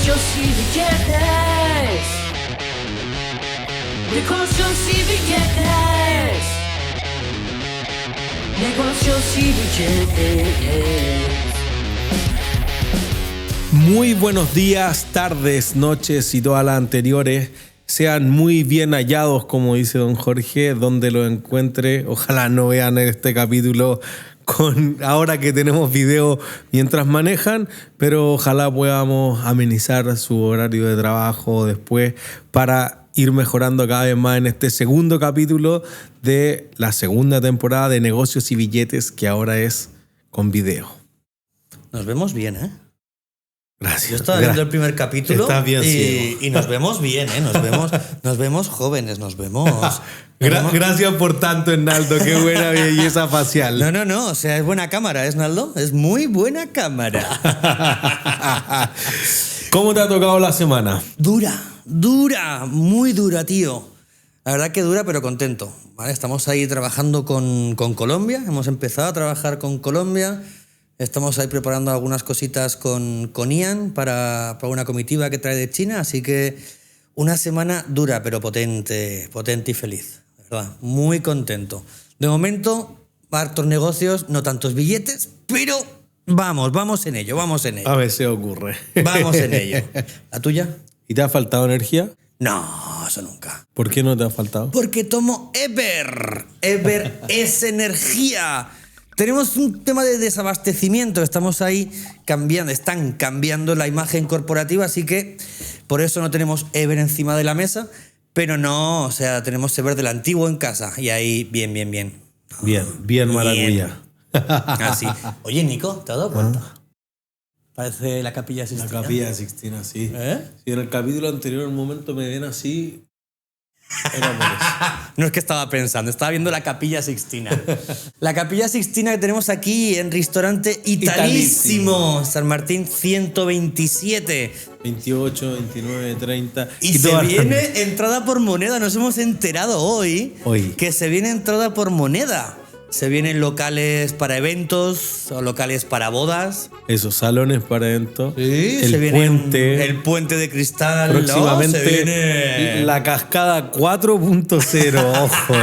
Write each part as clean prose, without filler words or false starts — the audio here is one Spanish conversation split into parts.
Negocios y billetes. Negocios y billetes. Negocios y billetes. Muy buenos días, tardes, noches y todas las anteriores. Sean muy bien hallados, como dice don Jorge, donde lo encuentre. Ojalá no vean este capítulo ahora que tenemos video mientras manejan, pero ojalá podamos amenizar su horario de trabajo después para ir mejorando cada vez más en este segundo capítulo de la segunda temporada de Negocios y Billetes, que ahora es con video. Nos vemos bien, ¿eh? Gracias. Yo estaba viendo el primer capítulo Estás bien, y nos vemos bien, ¿eh? Nos vemos jóvenes, nos vemos... Gracias por tanto, Hernaldo. Qué buena belleza facial. No. O sea, es buena cámara, ¿es, Naldo? Es muy buena cámara. ¿Cómo te ha tocado la semana? Dura, muy dura, tío. La verdad que dura, pero contento. ¿Vale? Estamos ahí trabajando con Colombia. Hemos empezado a trabajar con Colombia. Estamos ahí preparando algunas cositas con Ian para una comitiva que trae de China. Así que una semana dura, pero potente y feliz. ¿Verdad? Muy contento. De momento, hartos negocios, no tantos billetes, pero vamos en ello. A veces ocurre. Vamos en ello. ¿La tuya? ¿Y te ha faltado energía? No, eso nunca. ¿Por qué no te ha faltado? Porque tomo Ever. Ever es energía. Tenemos un tema de desabastecimiento. Estamos ahí están cambiando la imagen corporativa, así que por eso no tenemos Ever encima de la mesa. Pero no, o sea, tenemos Ever del antiguo en casa. Y ahí, bien. Bien, maravilla. Así. Oye, Nico, ¿te has dado cuenta? Parece la Capilla Sixtina. La Capilla Sixtina, sí. ¿Eh? Si en el capítulo anterior, en un momento me ven así... Era por eso. No es que estaba pensando, estaba viendo la Capilla Sixtina. La Capilla Sixtina que tenemos aquí en restaurante Italísimo. San Martín 127. 28, 29, 30. Y se viene entrada por moneda. Nos hemos enterado hoy que se viene entrada por moneda. Se vienen locales para eventos o locales para bodas. Esos salones para eventos. Sí, el puente de cristal. Próximamente se viene la cascada 4.0. Ojo,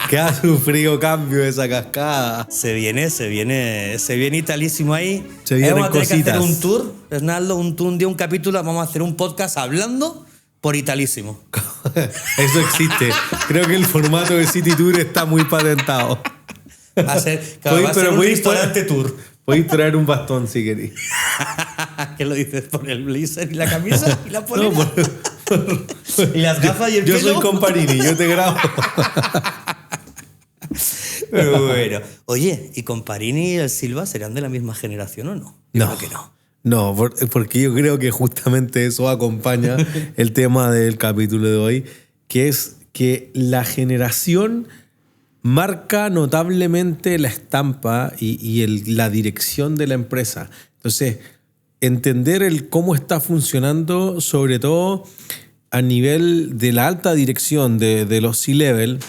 que ha sufrido cambio esa cascada. Se viene Italísimo ahí. Se vienen vamos a tener cositas. que hacer un tour, Hernaldo, un capítulo. Vamos a hacer un podcast hablando por Italísimo. Eso existe. Creo que el formato de City Tour está muy patentado. Va a ser un restaurante tour. Podéis traer un bastón si queréis. ¿Qué lo dices? ¿Por el blazer y la camisa y la polera? ¿Y las gafas y el pelo? Yo soy Comparini, yo te grabo. Pero bueno. Oye, ¿y Comparini y el Silva serán de la misma generación o no? Yo creo que no. No, porque yo creo que justamente eso acompaña el tema del capítulo de hoy, que es que la generación marca notablemente la estampa y la dirección de la empresa. Entonces, entender cómo está funcionando, sobre todo a nivel de la alta dirección de los C-Level,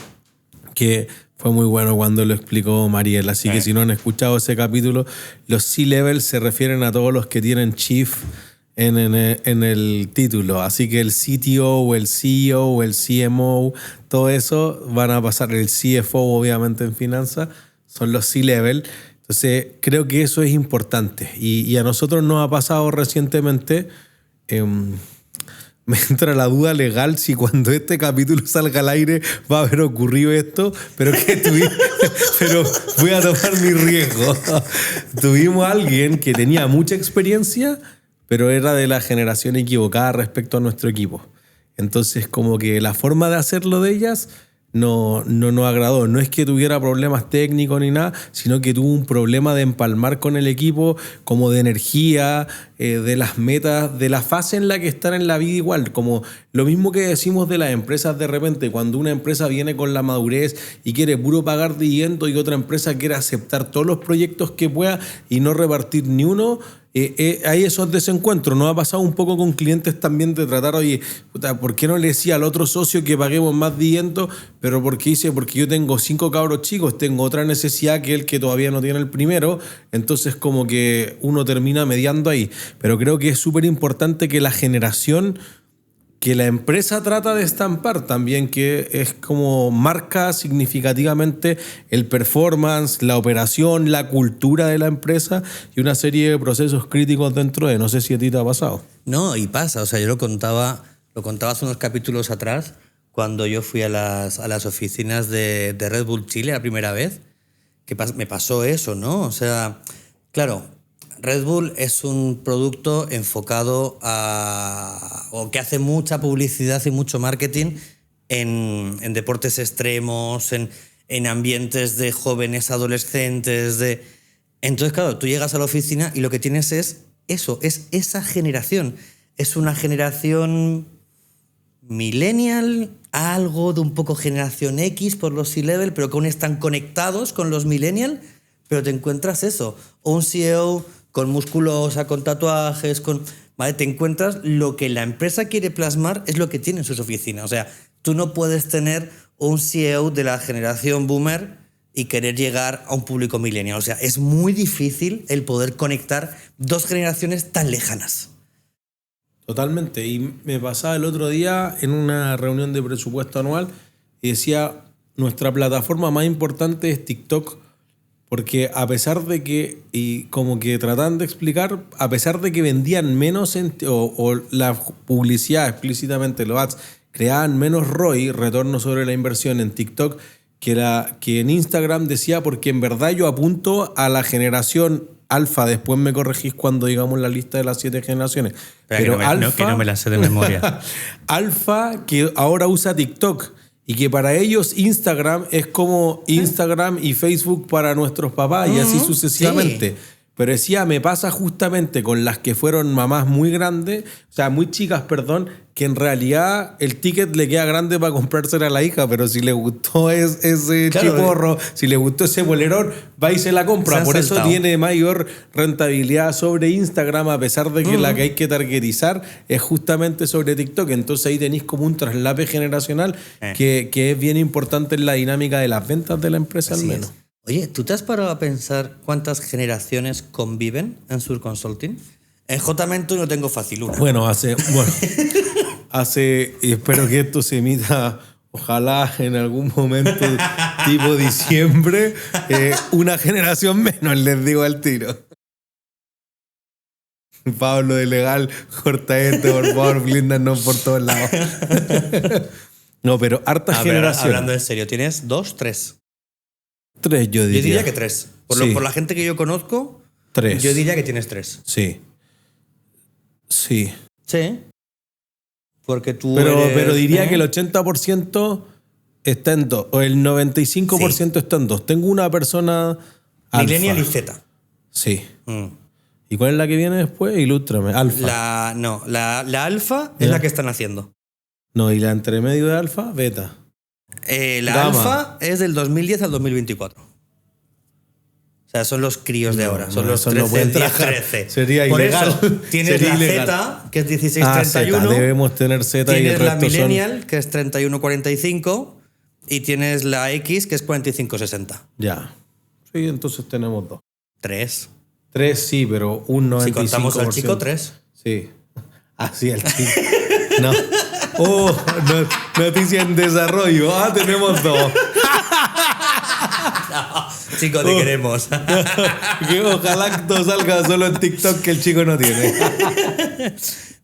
que fue muy bueno cuando lo explicó Mariel. Así que si no han escuchado ese capítulo, los C-Level se refieren a todos los que tienen Chief en el título. Así que el CTO o el CEO o el CMO, todo eso van a pasar. El CFO, obviamente, en finanzas, son los C-Level. Entonces, creo que eso es importante. Y a nosotros nos ha pasado recientemente... me entra la duda legal si cuando este capítulo salga al aire va a haber ocurrido esto, pero voy a tomar mi riesgo. Tuvimos a alguien que tenía mucha experiencia, pero era de la generación equivocada respecto a nuestro equipo. Entonces, como que la forma de hacerlo de ellas no nos agradó. No es que tuviera problemas técnicos ni nada, sino que tuvo un problema de empalmar con el equipo, como de energía, de las metas, de la fase en la que están en la vida igual. Como lo mismo que decimos de las empresas de repente, cuando una empresa viene con la madurez y quiere puro pagar dividendos y otra empresa quiere aceptar todos los proyectos que pueda y no repartir ni uno, hay esos desencuentros. Nos ha pasado un poco con clientes también de tratar, oye, puta, ¿por qué no le decía al otro socio que paguemos más dividendos? Pero porque yo tengo 5 cabros chicos, tengo otra necesidad que el que todavía no tiene el primero, entonces como que uno termina mediando ahí. Pero creo que es súper importante que la generación que la empresa trata de estampar también, que es como marca significativamente el performance, la operación, la cultura de la empresa y una serie de procesos críticos dentro de. No sé si a ti te ha pasado. No, y pasa. O sea, yo lo contaba hace unos capítulos atrás, cuando yo fui a las oficinas de Red Bull Chile la primera vez, que me pasó eso, ¿no? O sea, claro, Red Bull es un producto enfocado o que hace mucha publicidad y mucho marketing en deportes extremos, en ambientes de jóvenes adolescentes. Entonces, claro, tú llegas a la oficina y lo que tienes es eso, es esa generación. Es una generación millennial, algo de un poco generación X por los C-level, pero que aún están conectados con los millennial, pero te encuentras eso, o un CEO con musculosa, con tatuajes, ¿vale? Te encuentras lo que la empresa quiere plasmar es lo que tiene en sus oficinas. O sea, tú no puedes tener un CEO de la generación boomer y querer llegar a un público millennial. O sea, es muy difícil el poder conectar dos generaciones tan lejanas. Totalmente. Y me pasaba el otro día en una reunión de presupuesto anual y decía, nuestra plataforma más importante es TikTok. Porque a pesar de que, y como que tratan de explicar, a pesar de que vendían menos o la publicidad explícitamente, los ads, creaban menos ROI, retorno sobre la inversión en TikTok, que en Instagram decía, porque en verdad yo apunto a la generación alfa, después me corregís cuando digamos la lista de las 7 generaciones. Pero que no me la sé de memoria. Alfa, que ahora usa TikTok. Y que para ellos Instagram es como Instagram y Facebook para nuestros papás y así sucesivamente. Sí. Pero decía, me pasa justamente con las que fueron mamás muy grandes, o sea, muy chicas, perdón, que en realidad el ticket le queda grande para comprársela a la hija, pero si le gustó ese chiporro, si le gustó ese bolerón, va y se la compra. Por eso tiene mayor rentabilidad sobre Instagram, a pesar de que la que hay que targetizar es justamente sobre TikTok. Entonces ahí tenéis como un traslape generacional que es bien importante en la dinámica de las ventas de la empresa. Así al menos. Oye, ¿tú te has parado a pensar cuántas generaciones conviven en Sur Consulting? En JMentor no tengo fácil una. Bueno, y espero que esto se emita, ojalá en algún momento, tipo diciembre, una generación menos, les digo al tiro. Pablo de Legal, corta esto, por favor, blíndanos por todos lados. No, pero harta generación. Hablando en serio, ¿tienes 2, 3? 3, yo diría. Yo diría que 3. Por la gente que yo conozco, 3. Yo diría que tienes 3. Sí. Sí. Sí. Porque tú pero diría que el 80% está en 2, o el 95% está en 2. Tengo una persona Millennial y Z. Sí. ¿Y cuál es la que viene después? Ilústrame. Alfa. La alfa es la que están haciendo. No, y la entre medio de alfa, beta. La alfa es del 2010 al 2024. O sea, son los críos de ahora. Son los 13, 10, 13. Sería por ilegal. Eso tienes sería la ilegal. Z, que es 1631. Debemos tener Z y el resto tienes la Millennial, que es 3145. Y tienes la X, que es 4560. Ya. Sí, entonces tenemos 2. 3. 3 sí, pero un 95%. Si contamos al chico, 3. Sí. Así el chico. No. Noticia en desarrollo. Tenemos 2. No, chico, te queremos. Que ojalá esto salga solo en TikTok que el chico no tiene.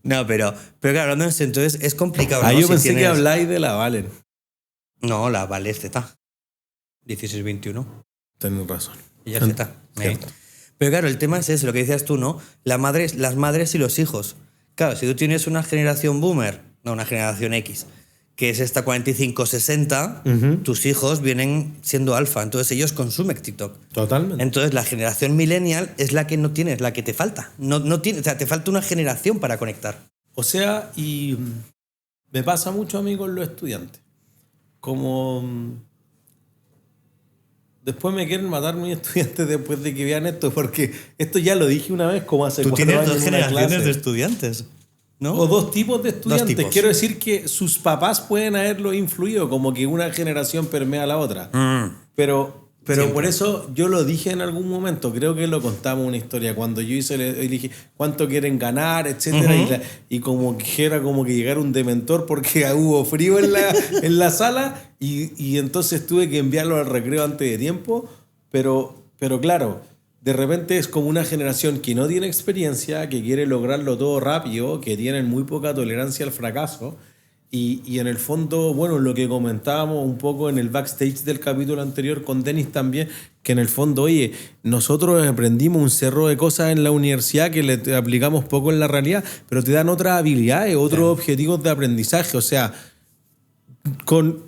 No, pero claro, no sé, entonces es complicado. Yo pensé que habláis de la Valen. No, la Vale Z. 1621. Tenés razón. Y ya Z. Pero claro, el tema es ese, lo que decías tú, ¿no? Las madres y los hijos. Claro, si tú tienes una generación boomer, no, una generación X, que es esta 45-60, tus hijos vienen siendo alfa. Entonces ellos consumen TikTok. Totalmente. Entonces la generación millennial es la que no tienes, la que te falta. No tiene, o sea, te falta una generación para conectar. O sea, y me pasa mucho a mí con los estudiantes. Como Después me quieren matar mis estudiantes después de que vean esto, porque esto ya lo dije una vez, como hace Tú 4 tienes años dos en una generaciones clase. de estudiantes, ¿no? O 2 tipos de estudiantes. tipos. Quiero decir que sus papás pueden haberlo influido, como que una generación permea a la otra. Pero Siempre. por eso yo lo dije en algún momento, creo que lo contamos una historia, cuando yo y dije cuánto quieren ganar, etcétera, y como que era como que llegara un dementor porque hubo frío en la sala y entonces tuve que enviarlo al recreo antes de tiempo, pero claro, de repente es como una generación que no tiene experiencia, que quiere lograrlo todo rápido, que tienen muy poca tolerancia al fracaso. Y en el fondo, bueno, lo que comentábamos un poco en el backstage del capítulo anterior con Denis también, que en el fondo, oye, nosotros aprendimos un cerro de cosas en la universidad que le aplicamos poco en la realidad, pero te dan otras habilidades, otros objetivos de aprendizaje. O sea,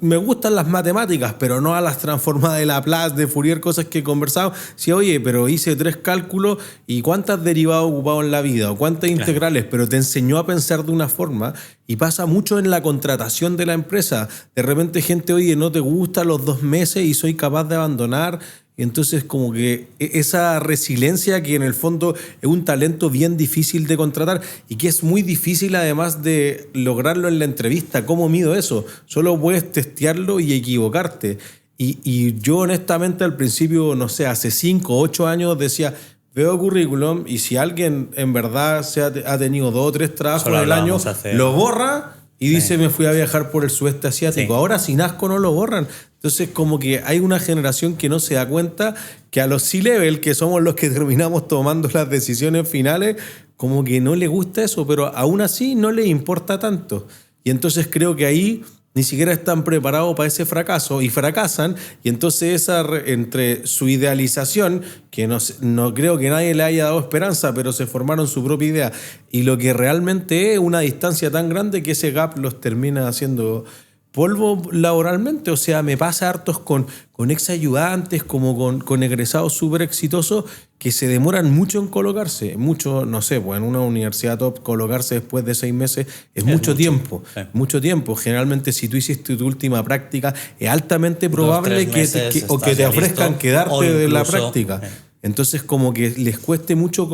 me gustan las matemáticas, pero no a las transformadas de Laplace, de Fourier, cosas que conversamos. Sí, oye, pero hice 3 cálculos y ¿cuántas derivadas ocupado en la vida? ¿O cuántas integrales? Pero te enseñó a pensar de una forma y pasa mucho en la contratación de la empresa. De repente gente, oye, no te gusta los 2 meses y soy capaz de abandonar. Y entonces como que esa resiliencia que en el fondo es un talento bien difícil de contratar y que es muy difícil además de lograrlo en la entrevista. ¿Cómo mido eso? Solo puedes testearlo y equivocarte. Y yo honestamente al principio, no sé, hace 5 o 8 años decía, veo currículum y si alguien en verdad ha tenido 2 o 3 trabajos Solo en el año, hablábamos hace- lo borra y dice me fui a viajar por el sudeste asiático. Sí. Ahora sin asco no lo borran. Entonces como que hay una generación que no se da cuenta que a los C-level, que somos los que terminamos tomando las decisiones finales, como que no les gusta eso, pero aún así no les importa tanto. Y entonces creo que ahí ni siquiera están preparados para ese fracaso y fracasan, y entonces entre su idealización, que no creo que nadie le haya dado esperanza, pero se formaron su propia idea, y lo que realmente es una distancia tan grande que ese gap los termina haciendo polvo laboralmente. O sea, me pasa hartos con ex ayudantes, como con egresados súper exitosos que se demoran mucho en colocarse. Mucho, no sé, pues en una universidad top colocarse después de 6 meses es mucho tiempo. Sí. Mucho tiempo. Generalmente si tú hiciste tu última práctica es altamente probable 2-3 que meses o que estás te ya ofrezcan listo, quedarte o de la incluso- práctica. Entonces como que les cueste mucho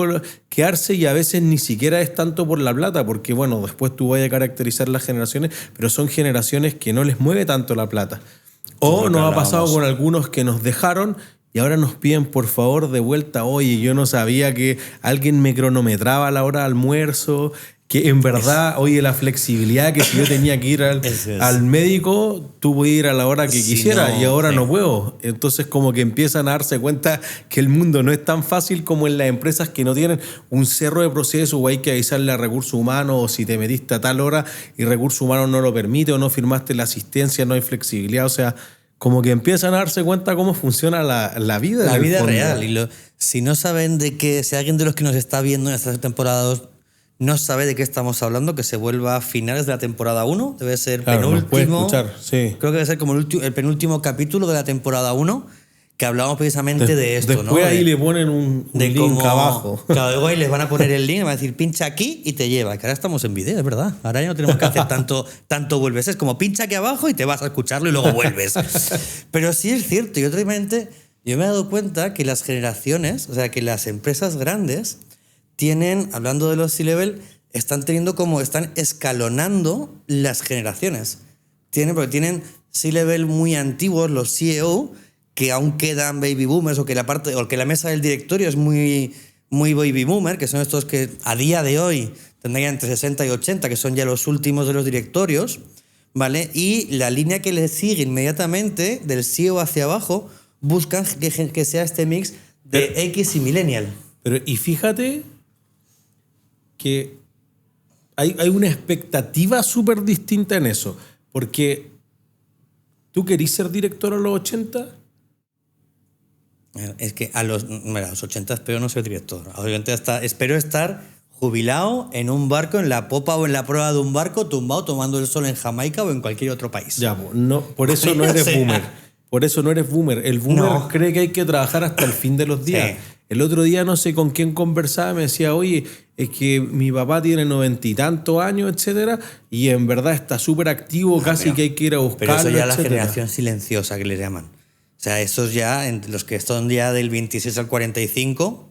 quedarse y a veces ni siquiera es tanto por la plata, porque bueno, después tú vayas a caracterizar las generaciones, pero son generaciones que no les mueve tanto la plata. O Lo que nos ha hablábamos. pasado con algunos que nos dejaron y ahora nos piden por favor de vuelta, oye, yo no sabía que alguien me cronometraba a la hora de almuerzo, que en verdad, oye, la flexibilidad que si yo tenía que ir Eso es. al médico, tú podías ir a la hora que Si quisiera no, y ahora sí. no puedo. Entonces como que empiezan a darse cuenta que el mundo no es tan fácil como en las empresas que no tienen un cerro de proceso o hay que avisarle a recursos humanos o si te metiste a tal hora y recursos humanos no lo permite o no firmaste la asistencia, no hay flexibilidad. O sea, como que empiezan a darse cuenta cómo funciona la vida. en La el vida fondo. real. Y si no saben de qué, si alguien de los que nos está viendo en esta temporada 2 no sabe de qué estamos hablando, que se vuelva a finales de la temporada 1, debe ser Claro, nos puede penúltimo. escuchar, sí. Creo que debe ser como el penúltimo capítulo de la temporada 1, que hablamos precisamente de esto, Después ¿no? ahí le ponen un de link cómo- abajo. Claro, luego ahí les van a poner el link y van a decir pincha aquí y te lleva. Que ahora estamos en video, es verdad. Ahora ya no tenemos que hacer tanto vuelves. Es como pincha aquí abajo y te vas a escucharlo y luego vuelves. Pero sí es cierto. Y obviamente yo me he dado cuenta que las generaciones, o sea, que las empresas grandes tienen, hablando de los C-level, están escalonando las generaciones. Porque tienen C-level muy antiguos, los CEO, que aún quedan baby boomers, o que la mesa del directorio es muy, muy baby boomer, que son estos que a día de hoy tendrían entre 60 y 80, que son ya los últimos de los directorios, ¿vale? Y la línea que les sigue inmediatamente, del CEO hacia abajo, buscan que sea este mix de X y millennial. Pero, y fíjate que hay una expectativa súper distinta en eso. Porque tú querís ser director a los 80. Es que a los 80 espero no ser director. Obviamente espero estar jubilado en un barco, en la popa o en la proa de un barco, tumbado tomando el sol en Jamaica o en cualquier otro país. Ya, no, por eso no eres O sea, boomer. Por eso no eres boomer. El boomer No. cree que hay que trabajar hasta el fin de los días. Sí. El otro día no sé con quién conversaba, me decía, oye, es que mi papá tiene 90 y tantos años, etcétera, y en verdad está súper activo, casi que hay que ir a buscarlo, Pero eso ya es la etcétera. generación silenciosa que le llaman. O sea, esos ya, los que están ya del 26 al 45,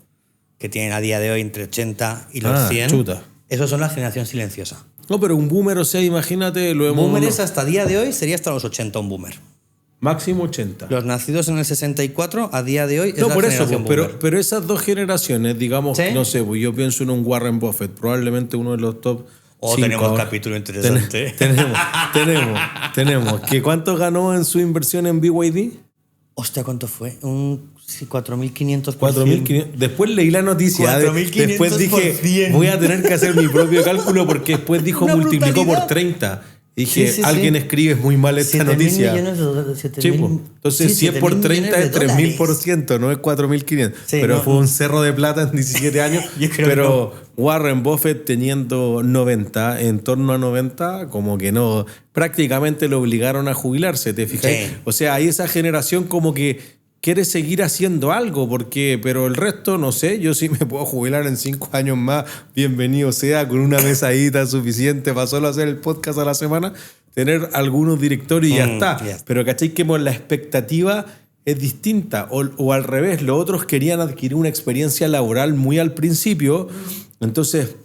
que tienen a día de hoy entre 80 y los 100, chuta. esos son la generación silenciosa. No, pero un boomer, o sea, imagínate, lo hemos... Boomers hasta día de hoy sería hasta los 80 un boomer. Máximo 80. Los nacidos en el 64, a día de hoy, es No, la por eso, generación pero, boomer. pero esas dos generaciones, digamos, ¿Sí? no sé, pues yo pienso en un Warren Buffett, probablemente uno de los top. Tenemos 5. capítulo interesante. Tenemos. ¿Que cuánto ganó en su inversión en BYD? Hostia, ¿cuánto fue? Sí, 4.500%. 4.500. Después leí la noticia. 4.500%. Después dije, voy a tener que hacer mi propio cálculo porque después dijo Una multiplicó brutalidad. por 30. Dije, Sí. alguien escribe muy mal esta 7.000 noticia. millones de dólares. Sí, pues. Entonces, si es por 30 es 3.000%, no es 4.500. Sí, pero no, fue un cerro de plata en 17 años. Yo creo pero Warren Buffett teniendo 90, en torno a 90, como que no, prácticamente lo obligaron a jubilarse, ¿te fijas? Sí. O sea, hay esa generación como que quiere seguir haciendo algo, pero el resto, no sé, yo sí me puedo jubilar en 5 años más, bienvenido sea, con una mesadita suficiente para solo hacer el podcast a la semana, tener algunos directorios y ya está. Ya está. Pero ¿cachai? Que la expectativa es distinta, o al revés, los otros querían adquirir una experiencia laboral muy al principio, entonces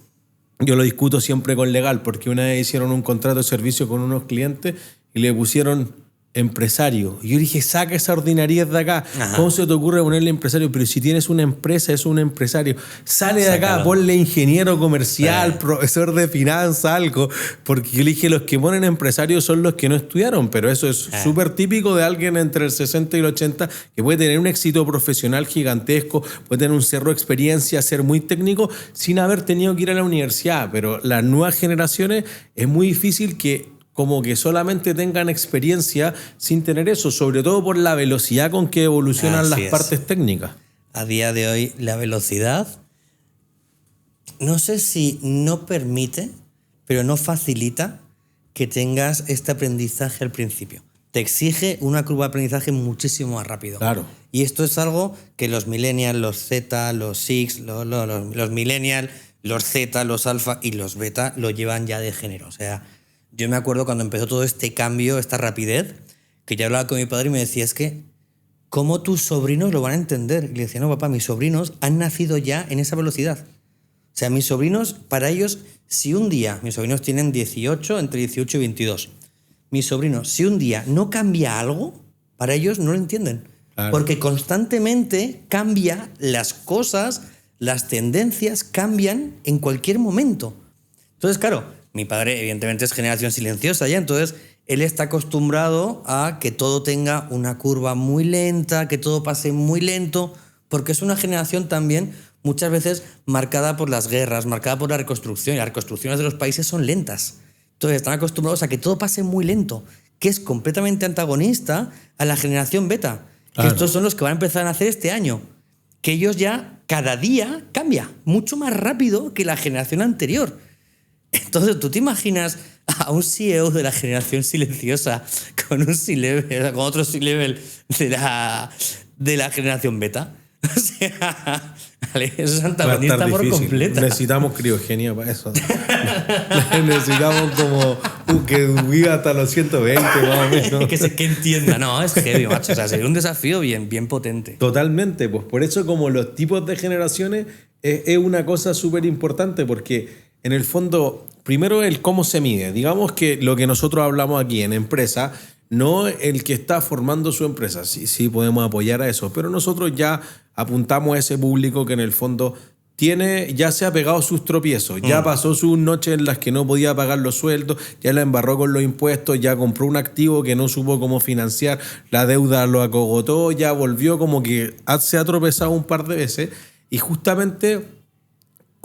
yo lo discuto siempre con legal, porque una vez hicieron un contrato de servicio con unos clientes y le pusieron empresario. Y yo dije, saca esa ordinariedad de acá. Ajá. ¿Cómo se te ocurre ponerle empresario? Pero si tienes una empresa, es un empresario. Sale de acá, Sácalo. ponle ingeniero comercial, profesor de finanzas, algo. Porque yo le dije, los que ponen empresarios son los que no estudiaron, pero eso es súper típico de alguien entre el 60 y el 80 que puede tener un éxito profesional gigantesco, puede tener un cerro de experiencia, ser muy técnico, sin haber tenido que ir a la universidad. Pero las nuevas generaciones es muy difícil que como que solamente tengan experiencia sin tener eso, sobre todo por la velocidad con que evolucionan Así las es. partes técnicas. A día de hoy, la velocidad, no sé si no permite, pero no facilita que tengas este aprendizaje al principio. Te exige una curva de aprendizaje muchísimo más rápido. Claro. Y esto es algo que los millennials, los Z, los X, los millennials, los Z, los alfa y los beta lo llevan ya de género. O sea, yo me acuerdo cuando empezó todo este cambio, esta rapidez, que yo hablaba con mi padre y me decía, es que, ¿cómo tus sobrinos lo van a entender? Y le decía, no, papá, mis sobrinos han nacido ya en esa velocidad. O sea, mis sobrinos, para ellos, si un día, mis sobrinos tienen 18, entre 18 y 22, mis sobrinos, si un día no cambia algo, para ellos no lo entienden. Claro. Porque constantemente cambia las cosas, las tendencias cambian en cualquier momento. Entonces, claro, mi padre evidentemente es generación silenciosa ya, entonces él está acostumbrado a que todo tenga una curva muy lenta, que todo pase muy lento, porque es una generación también muchas veces marcada por las guerras, marcada por la reconstrucción, y las reconstrucciones de los países son lentas. Entonces están acostumbrados a que todo pase muy lento, que es completamente antagonista a la generación beta, Claro. que estos son los que van a empezar a nacer este año, que ellos ya cada día cambia mucho más rápido que la generación anterior. Entonces, ¿tú te imaginas a un CEO de la generación silenciosa con un C-level, con otro C-level de la generación beta? O sea, vale, eso es Va a antagonista estar por difícil. completa. Necesitamos criogenia para eso. Necesitamos como que viva hasta los 120 más o menos. que entienda. No, es heavy, macho. O sea, sería un desafío bien potente. Totalmente, pues por eso como los tipos de generaciones es una cosa súper importante porque en el fondo, primero el cómo se mide. Digamos que lo que nosotros hablamos aquí en empresa, no el que está formando su empresa, sí podemos apoyar a eso, pero nosotros ya apuntamos a ese público que en el fondo ya se ha pegado sus tropiezos, ya pasó sus noches en las que no podía pagar los sueldos, ya la embarró con los impuestos, ya compró un activo que no supo cómo financiar, la deuda lo acogotó, ya volvió como que se ha tropezado un par de veces y justamente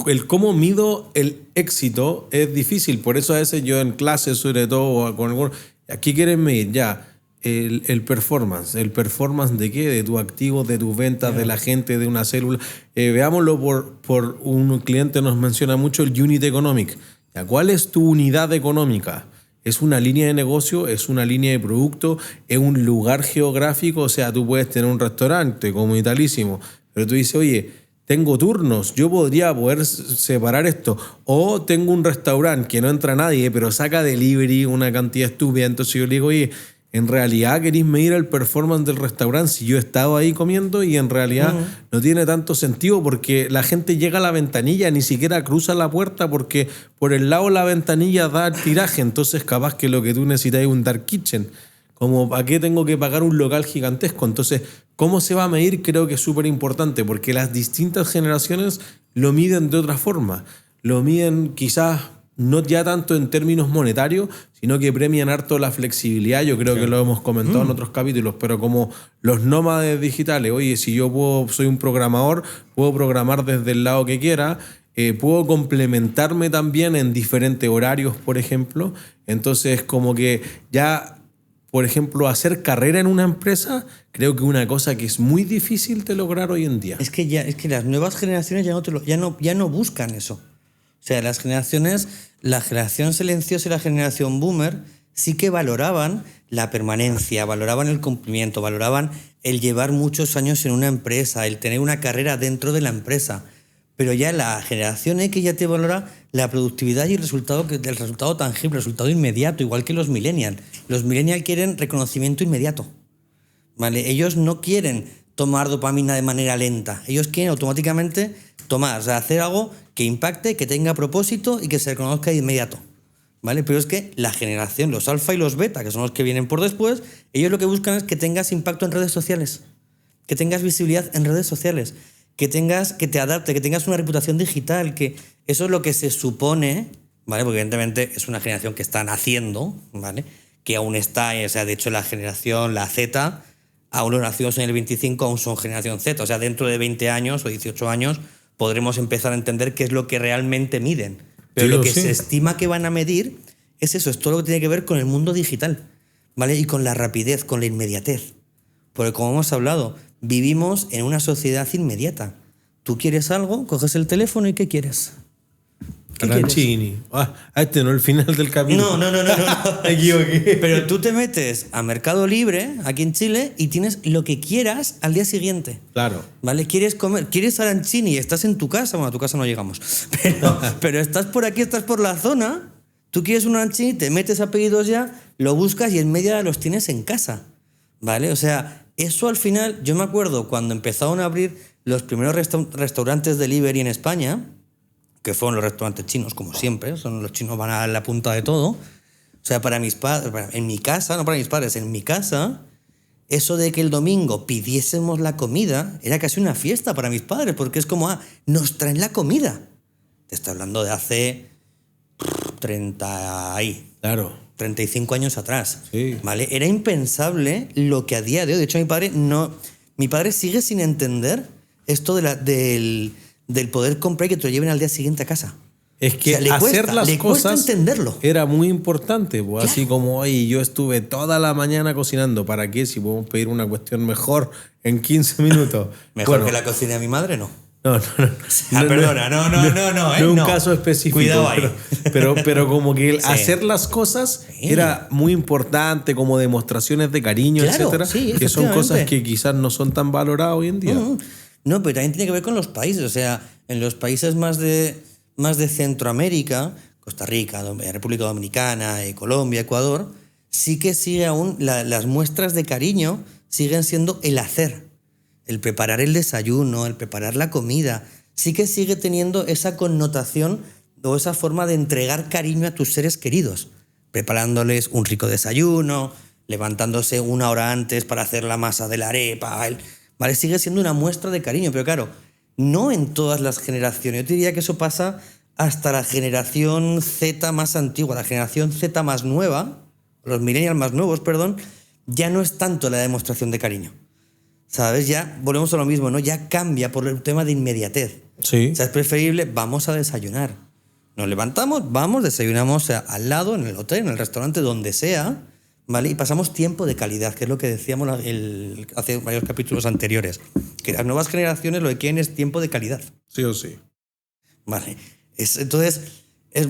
el cómo mido el éxito es difícil, por eso a veces yo en clases sobre todo con algunos, aquí quieren medir ya el performance ¿de qué? De tus activos, de tus ventas, de la gente, de una célula. Veámoslo por un cliente nos menciona mucho el unit economic. ¿Ya? ¿Cuál es tu unidad económica? ¿Es una línea de negocio? ¿Es una línea de producto? ¿Es un lugar geográfico? O sea, tú puedes tener un restaurante como Italísimo, pero tú dices, oye, tengo turnos, yo podría poder separar esto. O tengo un restaurante que no entra nadie, pero saca delivery una cantidad estúpida. Entonces yo le digo, oye, en realidad queréis medir el performance del restaurante si yo he estado ahí comiendo y en realidad no tiene tanto sentido porque la gente llega a la ventanilla, ni siquiera cruza la puerta porque por el lado de la ventanilla da el tiraje, entonces capaz que lo que tú necesitas es un dark kitchen. Como, ¿para qué tengo que pagar un local gigantesco? Entonces, ¿cómo se va a medir? Creo que es súper importante porque las distintas generaciones lo miden de otra forma. Lo miden quizás no ya tanto en términos monetarios, sino que premian harto la flexibilidad. Yo creo que lo hemos comentado en otros capítulos, pero como los nómades digitales, oye, si yo soy un programador, puedo programar desde el lado que quiera, puedo complementarme también en diferentes horarios, por ejemplo. Entonces, como que ya... Por ejemplo, hacer carrera en una empresa, creo que es una cosa que es muy difícil de lograr hoy en día. Es que las nuevas generaciones ya no buscan eso. O sea, la generación silenciosa y la generación boomer sí que valoraban la permanencia, valoraban el cumplimiento, valoraban el llevar muchos años en una empresa, el tener una carrera dentro de la empresa. Pero ya la generación X ya te valora la productividad y el resultado tangible, el resultado inmediato, igual que los millennials. Los millennials quieren reconocimiento inmediato, ¿vale? Ellos no quieren tomar dopamina de manera lenta. Ellos quieren automáticamente tomar, o sea, hacer algo que impacte, que tenga propósito y que se reconozca de inmediato, ¿vale? Pero es que la generación, los alfa y los beta, que son los que vienen por después, ellos lo que buscan es que tengas impacto en redes sociales, que tengas visibilidad en redes sociales, que te adapte, que tengas una reputación digital, que eso es lo que se supone, ¿vale? Porque evidentemente es una generación que está naciendo, ¿vale? Que aún está, o sea, de hecho la Z, aún los nacidos en el 25 aún son generación Z, o sea, dentro de 20 años o 18 años podremos empezar a entender qué es lo que realmente miden. Pero lo que se estima que van a medir es eso, es todo lo que tiene que ver con el mundo digital, ¿vale? Y con la rapidez, con la inmediatez. Porque como hemos hablado, vivimos en una sociedad inmediata. Tú quieres algo, coges el teléfono y ¿qué quieres? Arancini. Este no es el final del capítulo. No. Me equivoqué. Pero tú te metes a Mercado Libre, aquí en Chile, y tienes lo que quieras al día siguiente. Claro. ¿Vale? ¿Quieres arancini? Estás en tu casa. Bueno, a tu casa no llegamos. Pero estás por aquí, estás por la zona. Tú quieres un arancini, te metes a pedidos ya, lo buscas y en media hora los tienes en casa. ¿Vale? O sea, eso al final, yo me acuerdo cuando empezaron a abrir los primeros restaurantes delivery en España, que fueron los restaurantes chinos, como siempre, los chinos van a la punta de todo. O sea, para mis padres, en mi casa, no para mis padres, en mi casa, eso de que el domingo pidiésemos la comida era casi una fiesta para mis padres, porque es como, nos traen la comida. Te estoy hablando de hace 35 años atrás. Sí. ¿Vale? Era impensable lo que a día de hoy. De hecho, mi padre sigue sin entender esto del poder comprar y que te lo lleven al día siguiente a casa. Es que o sea, hacer las cosas entenderlo. era muy importante. Pues, Claro. así como, oye, yo estuve toda la mañana cocinando. ¿Para qué? Si podemos pedir una cuestión mejor en 15 minutos. Mejor que la cocina de mi madre, no. No. Perdona, no. No es un caso específico. Cuidado ahí. Pero como que Sí. hacer las cosas era muy importante, como demostraciones de cariño, Claro, etcétera, sí, que son cosas efectivamente. que quizás no son tan valoradas hoy en día. No, pero también tiene que ver con los países. O sea, en los países más de Centroamérica, Costa Rica, República Dominicana, Colombia, Ecuador, sí que sigue aún las muestras de cariño siguen siendo el hacer. El preparar el desayuno, el preparar la comida, sí que sigue teniendo esa connotación o esa forma de entregar cariño a tus seres queridos, preparándoles un rico desayuno, levantándose una hora antes para hacer la masa de la arepa, ¿vale? Sigue siendo una muestra de cariño, pero claro, no en todas las generaciones. Yo te diría que eso pasa hasta la generación Z más antigua, la generación Z más nueva, los millennials más nuevos, perdón, ya no es tanto la demostración de cariño. ¿Sabes? Ya volvemos a lo mismo, ¿no? Ya cambia por el tema de inmediatez. Sí. O sea, es preferible, vamos a desayunar. Nos levantamos, vamos, desayunamos al lado, en el hotel, en el restaurante, donde sea, ¿vale? Y pasamos tiempo de calidad, que es lo que decíamos hace varios capítulos anteriores. Que las nuevas generaciones lo que quieren es tiempo de calidad. Sí o sí. ¿Vale? Entonces,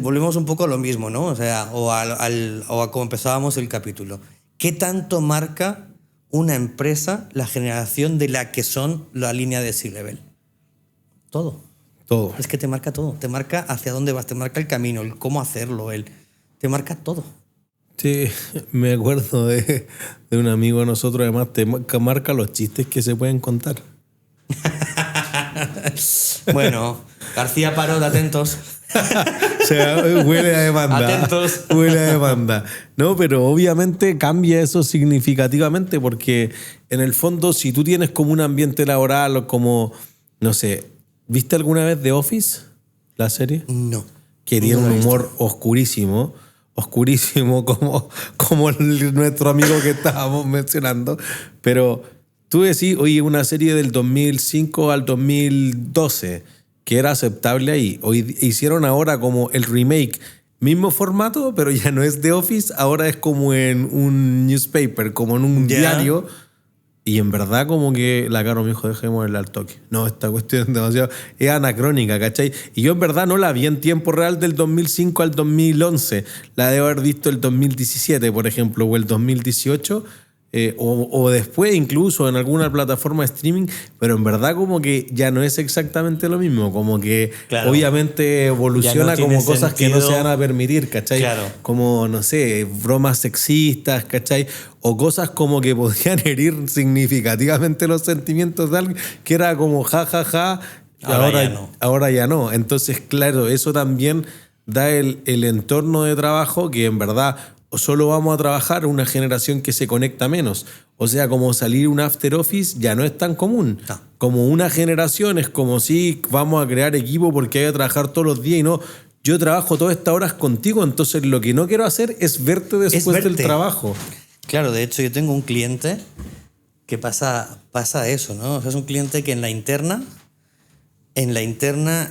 volvemos un poco a lo mismo, ¿no? O sea, o a como empezábamos el capítulo. ¿Qué tanto marca una empresa la generación de la que son la línea de C-Level? Todo. Es que te marca todo. Te marca hacia dónde vas, te marca el camino, el cómo hacerlo, te marca todo. Sí, me acuerdo de un amigo de nosotros, además, que marca los chistes que se pueden contar. Bueno, García Parot, atentos. O sea, huele a demanda. Atentos. Huele a demanda. No, pero obviamente cambia eso significativamente porque en el fondo, si tú tienes como un ambiente laboral o como, no sé, ¿viste alguna vez The Office? La serie. No. Que tiene No la un he visto. humor oscurísimo como nuestro amigo que estábamos mencionando. Pero tú decís, oye, una serie del 2005 al 2012 que era aceptable ahí. Hoy hicieron ahora como el remake, mismo formato, pero ya no es The Office, ahora es como en un newspaper, como en un Ya. diario. Y en verdad como que la Caro me dijo, dejemos el al toque. No, esta cuestión es demasiado... Es anacrónica, ¿cachai? Y yo en verdad no la vi en tiempo real del 2005 al 2011. La debo haber visto el 2017, por ejemplo, o el 2018, o después incluso en alguna plataforma de streaming, pero en verdad como que ya no es exactamente lo mismo. Como que Claro. obviamente evoluciona Ya no tiene como cosas que no se sentido. van a permitir, ¿cachai? Claro. Como, no sé, bromas sexistas, ¿cachai? O cosas como que podían herir significativamente los sentimientos de alguien, que era como ja, ja, ja, Ahora ya no. ahora ya no. Entonces, claro, eso también da el entorno de trabajo que en verdad solo vamos a trabajar una generación que se conecta menos. O sea, como salir un after office ya no es tan común. No. Como una generación es como si vamos a crear equipo porque hay que trabajar todos los días y no... Yo trabajo todas estas horas contigo, entonces lo que no quiero hacer es verte después del verte. trabajo. Claro, de hecho yo tengo un cliente que pasa eso, ¿no? O sea, es un cliente que en la interna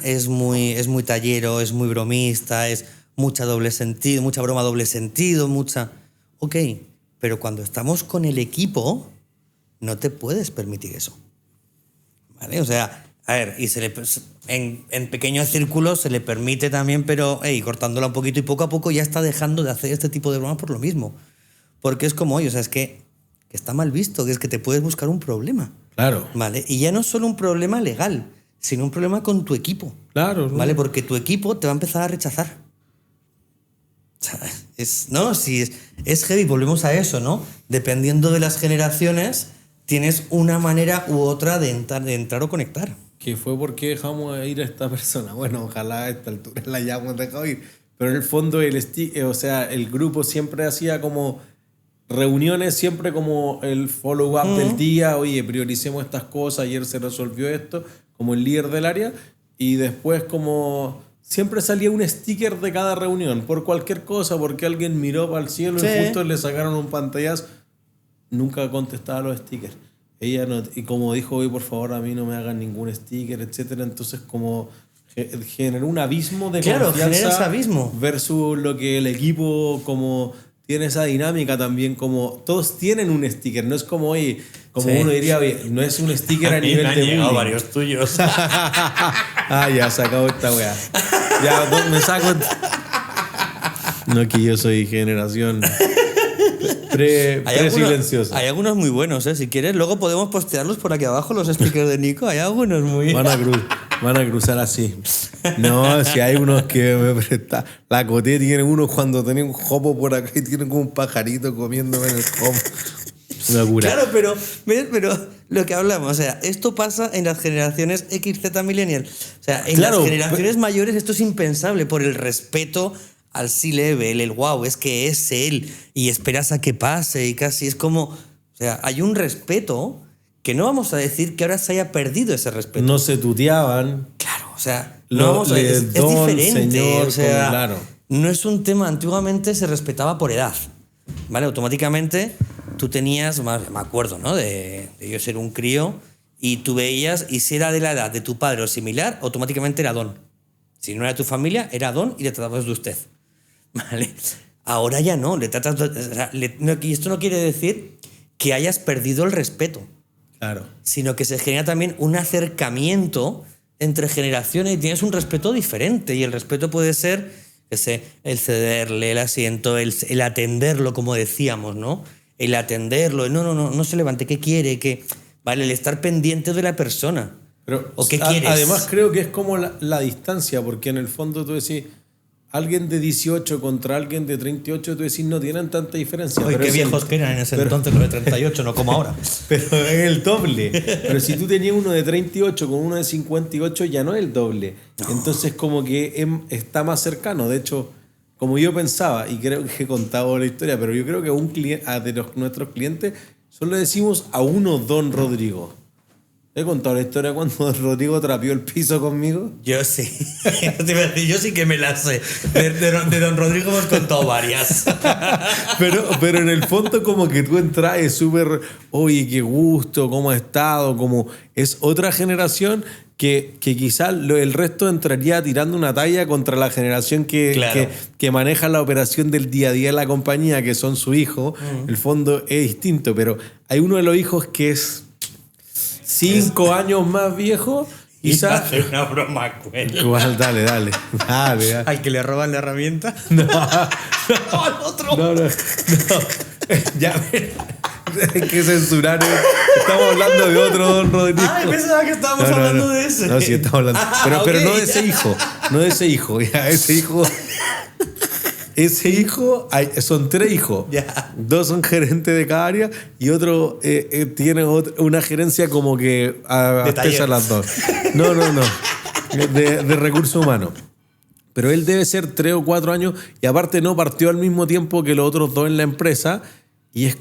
es muy tallero, es muy bromista, es mucha doble sentido, mucha broma doble sentido, mucha... Ok, pero cuando estamos con el equipo no te puedes permitir eso. ¿Vale? O sea, a ver, y en pequeños círculos se le permite también, pero cortándola un poquito y poco a poco ya está dejando de hacer este tipo de bromas por lo mismo. Porque es como, oye, o sea, es que está mal visto, que es que te puedes buscar un problema. Claro. ¿Vale? Y ya no es solo un problema legal, sino un problema con tu equipo. Claro. ¿no? ¿Vale? Porque tu equipo te va a empezar a rechazar. O sea, es heavy, volvemos a eso, ¿no? Dependiendo de las generaciones, tienes una manera u otra de entrar o conectar. Que fue porque dejamos de ir a esta persona. Bueno, ojalá a esta altura la hayamos dejado ir. Pero en el fondo el grupo siempre hacía como reuniones, siempre como el follow-up del día. Oye, prioricemos estas cosas. Ayer se resolvió esto, como el líder del área. Y después como siempre salía un sticker de cada reunión. Por cualquier cosa, porque alguien miró para el cielo Sí. y justo le sacaron un pantallazo. Nunca contestaba los stickers. Ella no, y como dijo hoy, por favor, a mí no me hagan ningún sticker, etcétera. Entonces, como generó un abismo de Claro, confianza genera ese abismo. versus lo que el equipo como tiene esa dinámica también, como todos tienen un sticker, no es como, oye, como Sí. uno diría, oye, no es un sticker a nivel de bullying. varios tuyos. Ah, ya se acabó esta weá. Ya me saco. No, que yo soy generación silenciosa. Hay algunos muy buenos, ¿eh? Si quieres, luego podemos postearlos por aquí abajo, los stickers de Nico. Hay algunos muy... Van a cruzar así. No, si hay unos que me presta. La Coté tiene uno cuando tenía un jopo por acá y tiene como un pajarito comiéndome en el jopo. Una locura. Claro, pero lo que hablamos, o sea, esto pasa en las generaciones X, Z, Millennial. O sea, en Claro, las generaciones mayores esto es impensable por el respeto al C-level, el wow, es que es él y esperas a que pase y casi es como... O sea, hay un respeto que no vamos a decir que ahora se haya perdido ese respeto. No se tuteaban. Claro, o sea, Lo- no vamos a le- es don, diferente. señor, o sea, como claro. no es un tema, antiguamente se respetaba por edad. ¿Vale? Automáticamente tú tenías, me acuerdo, ¿no? De yo ser un crío y tú veías, y si era de la edad de tu padre o similar, automáticamente era don. Si no era tu familia, era don y le tratabas de usted. ¿Vale? Ahora ya no, le tratas de, o sea, y esto no quiere decir que hayas perdido el respeto, Claro. sino que se genera también un acercamiento entre generaciones y tienes un respeto diferente. Y el respeto puede ser el cederle el asiento, el atenderlo, como decíamos, ¿no? El atenderlo, no se levante, ¿qué quiere? Vale, el estar pendiente de la persona. Pero ¿O qué quieres? además creo que es como la distancia, porque en el fondo tú decís, alguien de 18 contra alguien de 38, tú decís, no tienen tanta diferencia. Oye, pero qué es viejos que eran en ese entonces los de 38, no como ahora. Pero es el doble. Pero si tú tenías uno de 38 con uno de 58, ya no es el doble. Entonces como que está más cercano. De hecho, como yo pensaba, y creo que he contado la historia, pero yo creo que nuestros clientes solo le decimos a uno Don Rodrigo. ¿He contado la historia cuando Don Rodrigo trapeó el piso conmigo? Yo sí. Yo sí que me la sé. De Don Rodrigo hemos contado varias. Pero en el fondo como que tú entras es súper, oye, qué gusto, cómo ha estado, como es otra generación que quizás el resto entraría tirando una talla contra la generación Claro. que maneja la operación del día a día de la compañía, que son su hijo. El fondo es distinto, pero hay uno de los hijos que es 5 años más viejo. Quizás hacer una broma cuenta. Igual, dale. Al que le roban la herramienta. No, Al otro. no. Ya, hay que censurar. Estamos hablando de otro Don Rodrigo. Ay, pensaba que estábamos hablando de ese. No, sí, estamos hablando. Pero ok. no de ese hijo. No de ese hijo. Ya, ese hijo. Ese hijo, son 3 hijos. Ya. 2 son gerentes de cada área y otro tiene una gerencia como que abastece a las 2. No. De recursos humanos. Pero él debe ser 3 o 4 años y aparte no partió al mismo tiempo que los otros 2 en la empresa y es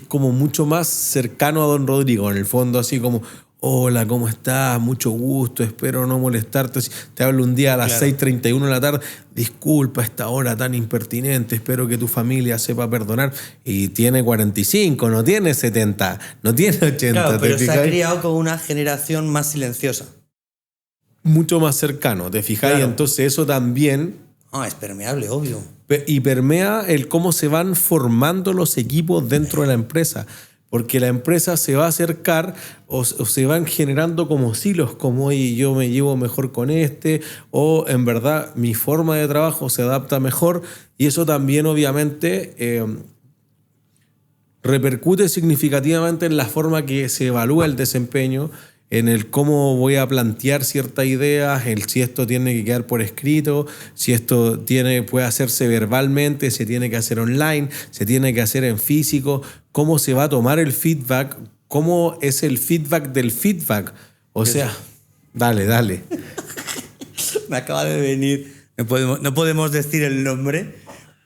como mucho más cercano a Don Rodrigo. En el fondo así como, hola, ¿cómo estás? Mucho gusto, espero no molestarte. Te hablo un día a las 6:31 de la tarde. Disculpa esta hora tan impertinente, espero que tu familia sepa perdonar. Y tiene 45, no tiene 70, no tiene 80. Claro, pero ¿te se ha fijas? criado con una generación más silenciosa. Mucho más cercano, ¿te fijas? Claro. Entonces eso también Es permeable, obvio. y permea el cómo se van formando los equipos dentro de la empresa. Porque la empresa se va a acercar o se van generando como silos, como oye, yo me llevo mejor con o en verdad mi forma de trabajo se adapta mejor. Y eso también obviamente repercute significativamente en la forma que se evalúa el desempeño, en el cómo voy a plantear ciertas ideas, si esto tiene que quedar por escrito, si esto puede hacerse verbalmente, se tiene que hacer online, se tiene que hacer en físico, cómo se va a tomar el feedback, cómo es el feedback del feedback. O sea, dale. Me acaba de venir. No podemos decir el nombre,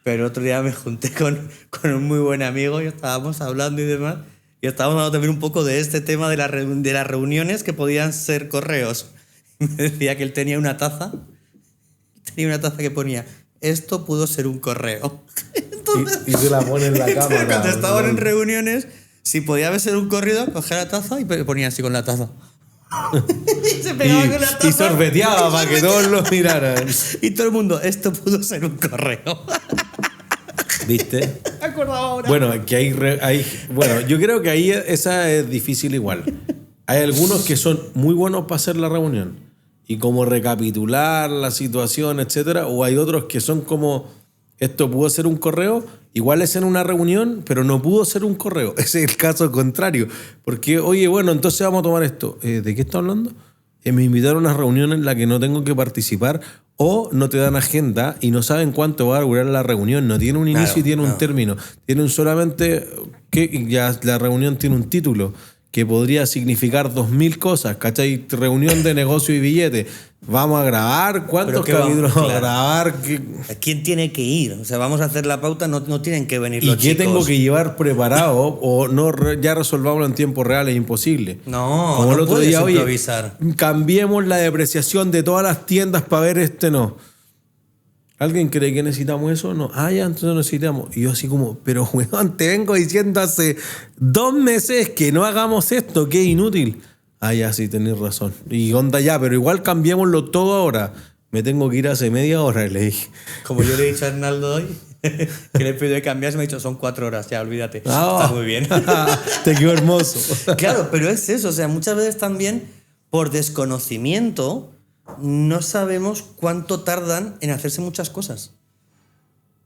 pero otro día me junté con un muy buen amigo y estábamos hablando y demás. Y estábamos hablando también un poco de este tema de las reuniones que podían ser correos. Me decía que él tenía una taza que ponía, esto pudo ser un correo. Entonces, Y se la pone en la cámara. cuando estaban en reuniones, si podía ser un corrido, cogía la taza y ponía así con la taza. Y se pegaba con la taza. Y sorbeteaba para que todos lo miraran. Y todo el mundo, esto pudo ser un correo. ¿Viste? ¿Me acordaba ahora? Bueno, que bueno, yo creo que ahí esa es difícil igual. Hay algunos que son muy buenos para hacer la reunión y como recapitular la situación, etcétera, o hay otros que son como esto pudo ser un correo, igual es en una reunión, pero no pudo ser un correo. Ese es el caso contrario, porque oye, bueno, entonces vamos a tomar esto. ¿De qué está hablando? Me invitaron a una reunión en la que no tengo que participar o no te dan agenda y no saben cuánto va a durar la reunión. No tiene un inicio y tiene un término. Tienen solamente que ya la reunión tiene un título que podría significar 2000 cosas, ¿cachai? Reunión de negocio y billete. Vamos a grabar, ¿cuántos capítulos vamos a grabar? ¿Quién tiene que ir? O sea, vamos a hacer la pauta, no tienen que venir ¿Y los qué chicos. tengo que llevar preparado? O no, ya resolvámoslo en tiempo real, es imposible. No, Como no el otro puedes día, oye, improvisar. cambiemos la depreciación de todas las tiendas para ver no. ¿Alguien cree que necesitamos eso? No. Ya, entonces no necesitamos. Y yo así como, pero weón, te vengo diciendo hace 2 meses que no hagamos esto, que es inútil. Ya, sí, tenés razón. Y onda ya, pero igual cambiémoslo todo ahora. Me tengo que ir hace media hora, le dije. Como yo le he dicho a Arnaldo hoy, que le he pedido de cambiarse, me ha dicho, son 4 horas, ya, olvídate. Está muy bien. Te quedó hermoso. Claro, pero es eso. O sea, muchas veces también, por desconocimiento, no sabemos cuánto tardan en hacerse muchas cosas.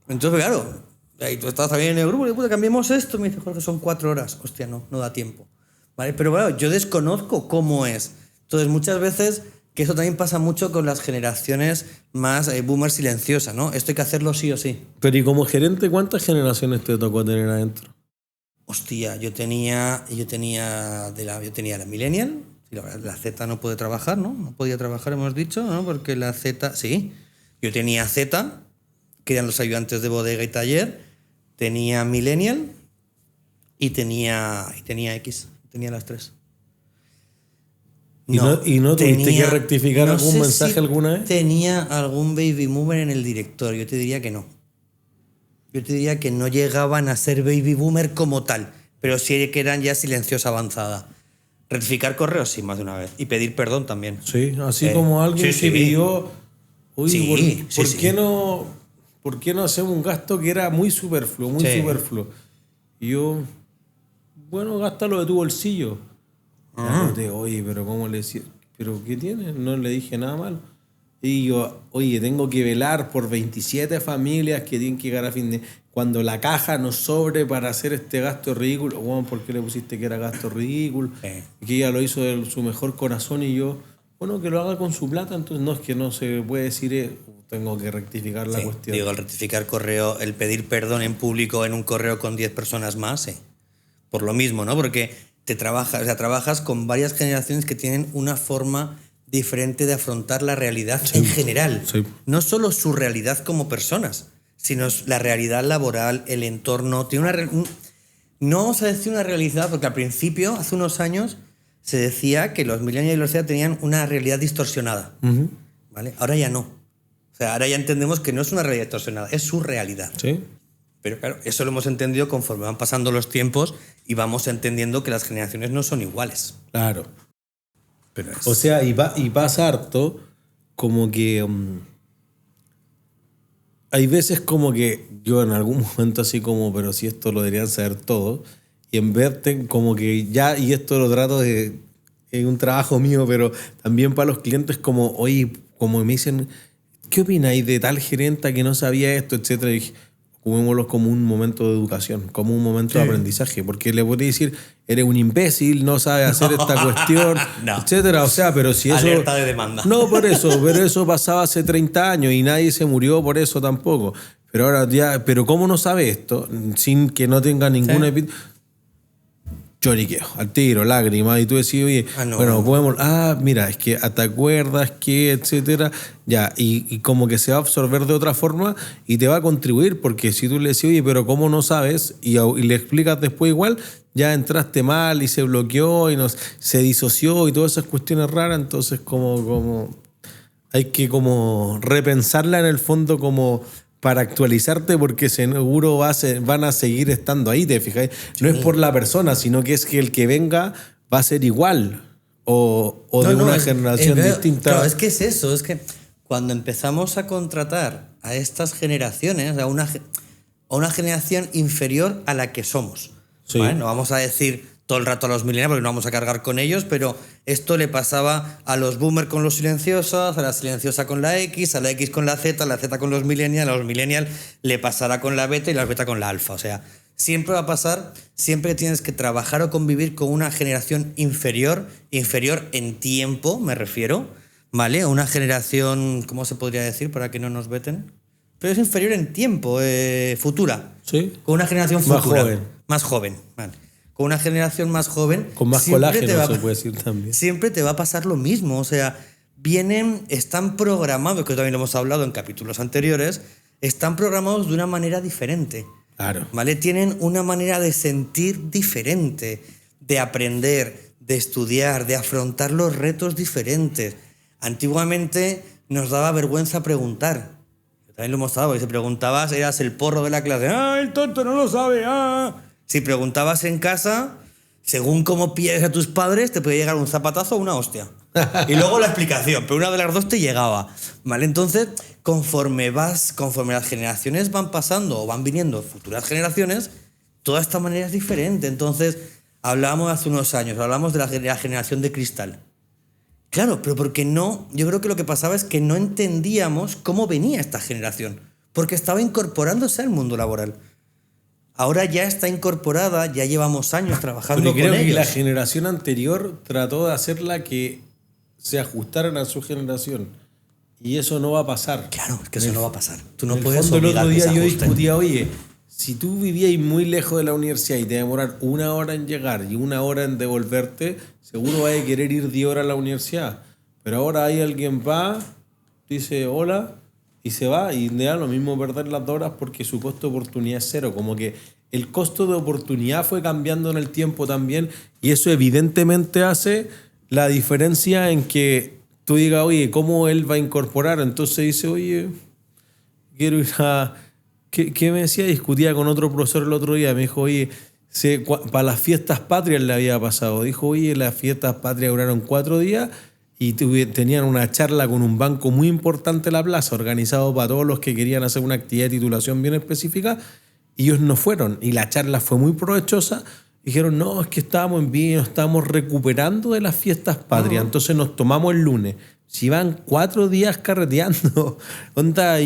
Entonces, claro, ahí tú estás también en el grupo, y cambiemos esto. Me dice, Jorge, son 4 horas. Hostia, no da tiempo. ¿Vale? Pero bueno, yo desconozco cómo es. Entonces, muchas veces Que eso también pasa mucho con las generaciones más boomer silenciosas, ¿no? Esto hay que hacerlo sí o sí. Pero y como gerente, ¿cuántas generaciones te tocó tener adentro? Hostia, yo tenía la Millennial, y la Z no puede trabajar, ¿no? No podía trabajar, hemos dicho, ¿no? Porque la Z, sí. Yo tenía Z, que eran los ayudantes de bodega y taller, tenía Millennial y tenía X, tenía las tres. ¿Y no tuviste que rectificar no algún sé mensaje si alguna vez? tenía algún baby boomer en el director, yo te diría que no. Yo te diría que no llegaban a ser baby boomer como tal, pero sí que eran ya silenciosa avanzada. Rectificar correos, sí, más de una vez. Y pedir perdón también. Sí, así como alguien sí, que sí. pidió, oye, Sí, ¿por sí, qué sí. ¿por qué no hacemos un gasto que era muy superfluo, muy Sí. superfluo? Y yo, bueno, gástalo de tu bolsillo. Oye, pero ¿cómo le decía? ¿Pero qué tiene? No le dije nada malo. Y yo, oye, tengo que velar por 27 familias que tienen que llegar a fin de... Cuando la caja nos sobre para hacer este gasto ridículo, bueno, ¿por qué le pusiste que era gasto ridículo? Sí. Que ella lo hizo de su mejor corazón y yo, bueno, que lo haga con su plata, entonces no es que no se puede decir, tengo que rectificar la Sí, cuestión. digo, el rectificar correo, el pedir perdón en público en un correo con 10 personas más, sí. Por lo mismo, ¿no? Porque trabajas con varias generaciones que tienen una forma diferente de afrontar la realidad en general. Sí. No solo su realidad como personas, sino la realidad laboral, el entorno. Tiene no vamos a decir una realidad, porque al principio, hace unos años, se decía que los millennials y los Z tenían una realidad distorsionada. Ujú. ¿Vale? Ahora ya no. O sea, ahora ya entendemos que no es una realidad distorsionada, es su realidad. Sí. Pero claro, eso lo hemos entendido conforme van pasando los tiempos y vamos entendiendo que las generaciones no son iguales. Claro. Pero es... O sea, y pasa harto como que... hay veces como que yo en algún momento así como, pero si esto lo deberían saber todos, y en verte como que ya, y esto lo trato de... Es un trabajo mío, pero también para los clientes como, oye, como me dicen, ¿qué opináis de tal gerenta que no sabía esto, etcétera? Y dije, juguémoslo como un momento de educación, como un momento de aprendizaje, porque le podría decir, eres un imbécil, no sabes hacer esta cuestión, No. etcétera. O sea, pero si eso... Alerta de demanda. No, pero eso pasaba hace 30 años y nadie se murió por eso tampoco. Pero ahora ya, pero ¿cómo no sabe esto? Sin que no tenga ninguna... Lloriqueo, al tiro, lágrimas, y tú decís, oye, No. bueno, podemos, mira, es que te acuerdas que, etcétera, ya, y como que se va a absorber de otra forma y te va a contribuir, porque si tú le decís, oye, pero ¿cómo no sabes? Y le explicas después igual, ya entraste mal y se bloqueó y se disoció y todas esas cuestiones raras, entonces como hay que como repensarla en el fondo como para actualizarte, porque seguro van a seguir estando ahí, ¿te fijas? No es por la persona, sino que es que el que venga va a ser igual o de una generación distinta. Claro, es que es eso, es que cuando empezamos a contratar a estas generaciones, a una generación inferior a la que somos, Sí. ¿vale? No vamos a decir todo el rato a los millennials porque no vamos a cargar con ellos, pero esto le pasaba a los boomers con los silenciosos, a la silenciosa con la X, a la X con la Z con los millennials, a los millennials le pasará con la beta y la beta con la alfa. O sea, siempre va a pasar, siempre tienes que trabajar o convivir con una generación inferior en tiempo, me refiero, ¿vale? Una generación, ¿cómo se podría decir para que no nos veten? Pero es inferior en tiempo, futura. Sí. Con una generación Más futura. joven. Más joven, vale. Con una generación más joven. Con más siempre colágeno se puede decir también. Siempre te va a pasar lo mismo. O sea, están programados, que también lo hemos hablado en capítulos anteriores, están programados de una manera diferente. Claro. ¿Vale? Tienen una manera de sentir diferente, de aprender, de estudiar, de afrontar los retos diferentes. Antiguamente nos daba vergüenza preguntar. También lo hemos dado, porque si preguntabas eras el porro de la clase. ¡Ah, el tonto no lo sabe! ¡Ah! Si preguntabas en casa, según cómo pilles a tus padres, te podía llegar un zapatazo o una hostia. Y luego la explicación, pero una de las dos te llegaba. ¿Vale? Entonces, conforme las generaciones van pasando o van viniendo futuras generaciones, toda esta manera es diferente. Entonces, hablábamos hace unos años, hablamos de la generación de cristal. Claro, pero porque no, yo creo que lo que pasaba es que no entendíamos cómo venía esta generación, porque estaba incorporándose al mundo laboral. Ahora ya está incorporada, ya llevamos años trabajando Pero con creo ellos. que la generación anterior trató de hacerla que se ajustaran a su generación. Y eso no va a pasar. Claro, es que eso no va a pasar. Tú no En el puedes fondo, el obligar otro que día se yo ajusten. discutía, oye, si tú vivías muy lejos de la universidad y te demorar 1 hora en llegar y 1 hora en devolverte, seguro vas a querer ir 10 horas a la universidad. Pero ahora hay alguien va, dice hola y se va y le da lo mismo perder las 2 horas porque su costo de oportunidad es cero. Como que el costo de oportunidad fue cambiando en el tiempo también y eso evidentemente hace la diferencia en que tú digas, oye, ¿cómo él va a incorporar? Entonces dice, oye, quiero ir a... ¿Qué me decía? Discutía con otro profesor el otro día. Me dijo, oye, para las fiestas patrias le había pasado. Dijo, oye, las fiestas patrias duraron 4 días y tenían una charla con un banco muy importante en la plaza, organizado para todos los que querían hacer una actividad de titulación bien específica. Y ellos no fueron. Y la charla fue muy provechosa. Dijeron, no, es que estábamos en Viña, nos estábamos recuperando de las fiestas patrias. Entonces nos tomamos el lunes. Si van 4 días carreteando, onda,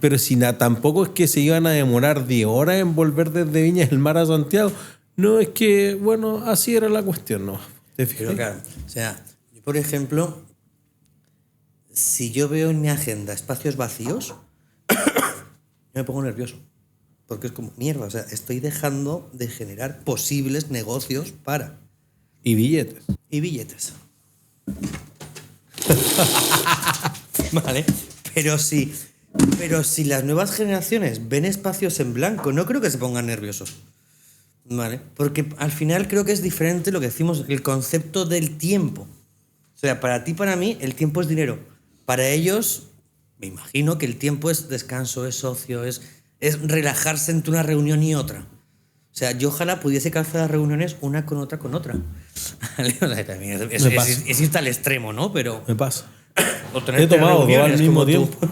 pero si tampoco es que se iban a demorar 10 horas en volver desde Viña del Mar a Santiago. No, es que, bueno, así era la cuestión, ¿no? ¿Te fijas? Pero claro, o sea, yo por ejemplo, si yo veo en mi agenda espacios vacíos, yo me pongo nervioso. Porque es como, mierda, o sea, estoy dejando de generar posibles negocios para... Y billetes. Y billetes. Vale, pero si las nuevas generaciones ven espacios en blanco, no creo que se pongan nerviosos. Vale, porque al final creo que es diferente lo que decimos, el concepto del tiempo. O sea, para ti, para mí, el tiempo es dinero. Para ellos, me imagino que el tiempo es descanso, es ocio, es relajarse entre una reunión y otra. O sea, yo ojalá pudiese calzar las reuniones una con otra con otra. ¿Vale? O sea, también es irte al extremo, ¿no? Pero... Me pasa. o tener He tomado 2 al reuniones mismo como tú. tiempo.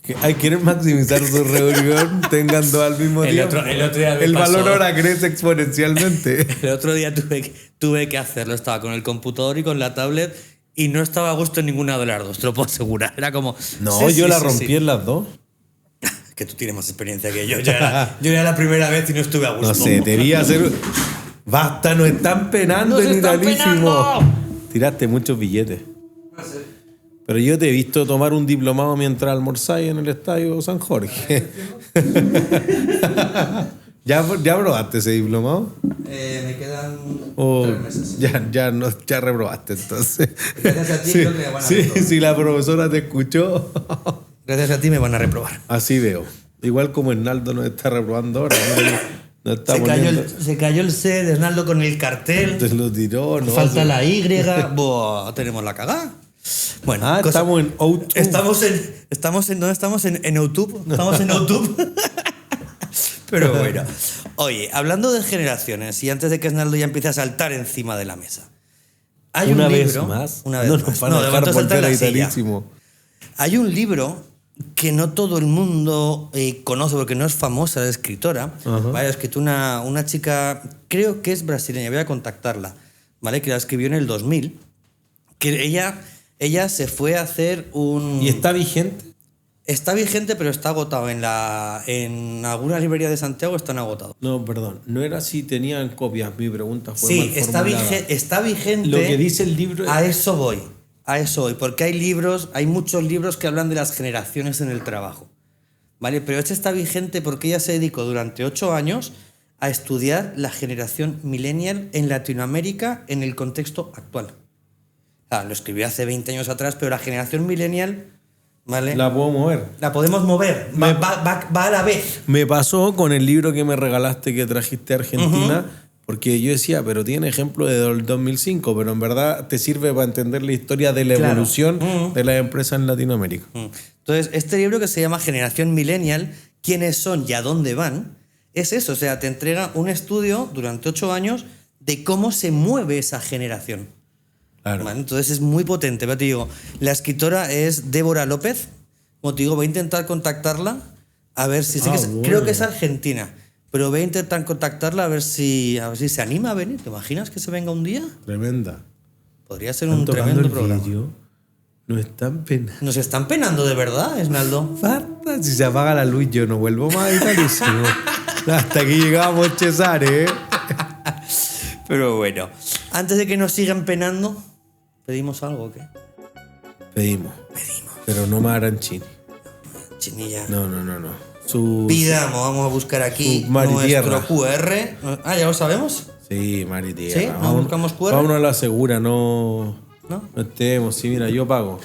Que quieren maximizar su reunión, tengan 2 al mismo El tiempo. otro día me el pasó. valor ahora crece exponencialmente. El otro día tuve que hacerlo. Estaba con el computador y con la tablet y no estaba a gusto en ninguna de las dos, te lo puedo asegurar. Era como... No, sí, yo sí, la sí, rompí sí. en las 2. Que tú tienes más experiencia que yo. Yo era la primera vez y no estuve a gusto. No sé, debía hacer... Basta, nos están penando ¡Nos en están Italísimo. penando! Tiraste muchos billetes. Pero yo te he visto tomar un diplomado mientras almorzáis en el estadio San Jorge. ¿Ya probaste ese diplomado? Me quedan O 3 meses. ya reprobaste entonces. Gracias a ti creo que me van a reprobar. Si la profesora te escuchó. Gracias a ti me van a reprobar. Así veo. Igual como Hernaldo nos está reprobando ahora. No está poniendo- Se cayó el C de Hernaldo con el cartel. Te lo tiró, ¿no? Falta la Y. Buah, tenemos la cagada. Bueno, estamos en O2. Estamos en ¿dónde estamos? En YouTube. Estamos en YouTube. Pero bueno. Oye, hablando de generaciones, y antes de que Hernaldo ya empiece a saltar encima de la mesa. Hay Una un vez libro. más. Una vez no más. nos van a de dejar momento salta en volver a la silla. Italísimo. Hay un libro que no todo el mundo conoce porque no es famosa la escritora. ¿Vale? Ha escrito una chica, creo que es brasileña, voy a contactarla, ¿vale? Que la escribió en el 2000. Que ella se fue a hacer un... ¿Y está vigente? Está vigente, pero está agotado. En algunas librerías de Santiago están agotados. No, perdón. No era si tenían copias. Mi pregunta fue Sí, mal formulada. está vigente. Lo que dice el libro... A eso voy. Porque hay muchos libros que hablan de las generaciones en el trabajo. ¿Vale? Pero este está vigente porque ella se dedicó durante 8 años a estudiar la generación millennial en Latinoamérica en el contexto actual. Lo escribió hace 20 años atrás, pero la generación millennial, ¿vale? La puedo mover. La podemos mover. Va a la vez. Me pasó con el libro que me regalaste que trajiste a Argentina, porque yo decía, pero tiene ejemplo de 2005, pero en verdad te sirve para entender la historia de la Claro. evolución de las empresas en Latinoamérica. Entonces, este libro que se llama Generación Millennial, ¿quiénes son y a dónde van? Es eso, o sea, te entrega un estudio durante 8 años de cómo se mueve esa generación. Claro. ¿Vale? Entonces es muy potente. Pero te digo, la escritora es Débora López. Como te digo, voy a intentar contactarla a ver si... bueno. Creo que es argentina, pero voy a intentar contactarla a ver si se anima a venir. ¿Te imaginas que se venga un día? Tremenda. Podría ser Están un tocando tremendo el programa. vídeo. No están penando. Nos están penando de verdad, Esnaldo. Basta, si se apaga la luz yo no vuelvo más a Italísimo. Hasta aquí llegamos, Cesare. Pero bueno, antes de que nos sigan penando, ¿pedimos algo o qué? Pedimos. Pero no Marancini. Chinilla. No. Su... Pidamos, vamos a buscar aquí Su mar y nuestro tierra. QR. Ah, ¿ya lo sabemos? Sí, mar y tierra. ¿Sí? ¿No buscamos QR? Vámonos a la segura, no... ¿No? No estemos, sí, mira, yo pago.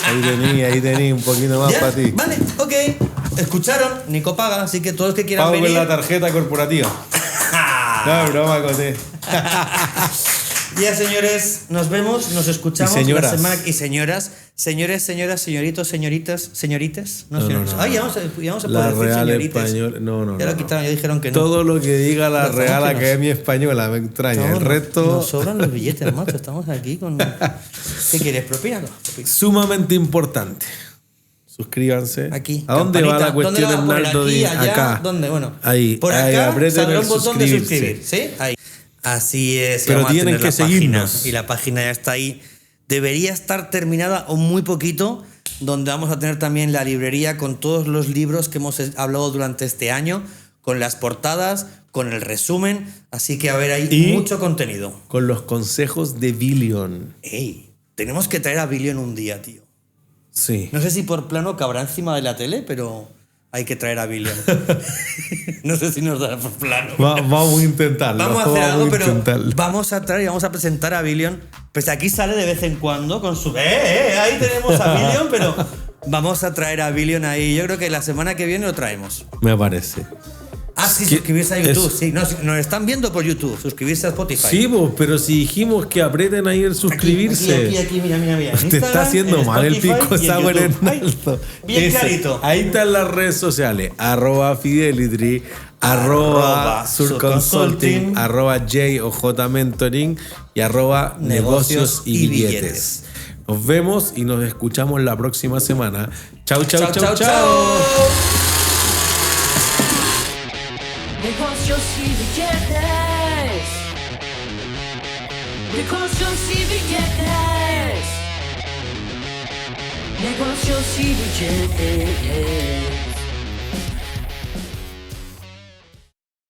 Ahí tení, un poquito más ¿Ya? para ti. Vale, ok. Escucharon, Nico paga, así que todos los que quieran Pago venir... con la tarjeta corporativa. No, broma, Coté. Ya, señores, nos vemos, nos escuchamos Y señoras. la semana... Y señoras, señores, señoras, señoritos, señoritas, señoritas. No, No, señoritas. no. Ay, ya vamos a La poder decir Real señoritas. Española. No. Ya lo quitaron, ya dijeron que no. Todo lo que diga la Por favor, Real que nos- Academia Española me extraña. No, El resto, Nos sobran los billetes, macho. Estamos aquí con... ¿Qué quieres? Propina. sumamente importante. Suscríbanse. Aquí. ¿A dónde va campanita. la cuestión, ¿Dónde la va a poner? Hernaldo? Aquí, allá, Acá. ¿dónde? Bueno, Ahí. por ahí, acá aprieten saldrá el un botón de suscribirse. suscribir, ¿sí? Ahí. Así es. y Pero vamos a tienen tener que la seguirnos. página, y la página ya está ahí. Debería estar terminada o muy poquito, donde vamos a tener también la librería con todos los libros que hemos hablado durante este año, con las portadas, con el resumen. Así que a ver, hay Y- mucho contenido. Con los consejos de Billion. Ey, tenemos que traer a Billion un día, tío. Sí. No sé si por plano cabrá encima de la tele, pero hay que traer a Billion. No sé si nos dará por plano. Vamos a intentarlo. Vamos a hacer algo, pero intentarlo. vamos a traer y vamos a presentar a Billion. Pues aquí sale de vez en cuando con su... Ahí tenemos a Billion, pero vamos a traer a Billion ahí. Yo creo que la semana que viene lo traemos. Me parece. Ah, sí, que suscribirse a YouTube. es- Sí, nos están viendo por YouTube. Suscribirse a Spotify. Sí, pues, pero si dijimos que aprieten ahí el suscribirse. Aquí, mira. En Te está Instagram, haciendo en mal el Spotify pico y en sour, YouTube. Hernaldo. Bien Ese. clarito. Ahí están las redes sociales. @Fidelitry, @surconsulting, @J o J Mentoring y @negocios y billetes. Nos vemos y nos escuchamos la próxima semana. Chau. Negocios y billetes. Negocios y billetes. Negocios y billetes.